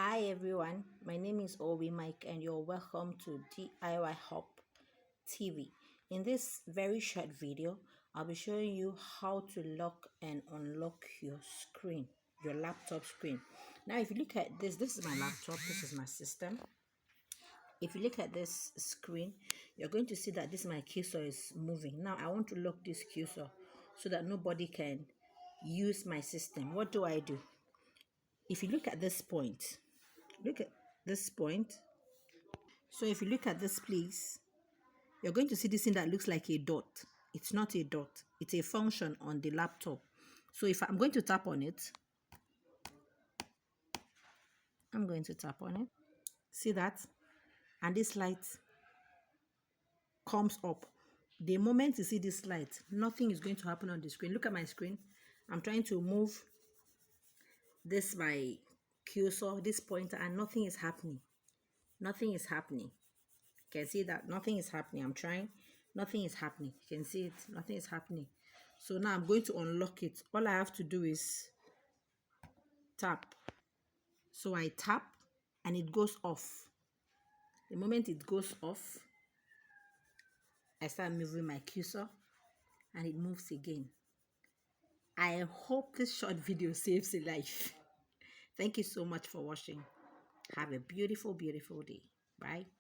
Hi everyone, my name is Obi Mike and you're welcome to DIY Hub TV. In this very short video, I'll be showing you how to lock and unlock your screen, your laptop screen. Now if you look at this is my laptop, this is my system. If you look at this screen, you're going to see that this my cursor is moving. Now I want to lock this cursor so that nobody can use my system. What do? If you look at this point, look at this point. So if you look at this place, you're going to see this thing that looks like a dot. It's not a dot. It's a function on the laptop. So if I'm going to tap on it, I'm going to tap on it. See that? And this light comes up. The moment you see this light, nothing is going to happen on the screen. Look at my screen. I'm trying to move this my cursor, this pointer, and nothing is happening. Nothing is happening. You can see that nothing is happening. I'm trying, nothing is happening. You can see it, nothing is happening. So now I'm going to unlock it. All I have to do is tap. So I tap and it goes off. The moment it goes off, I start moving my cursor and it moves again. I hope this short video saves a life. Thank you so much for watching. Have a beautiful, beautiful day. Bye.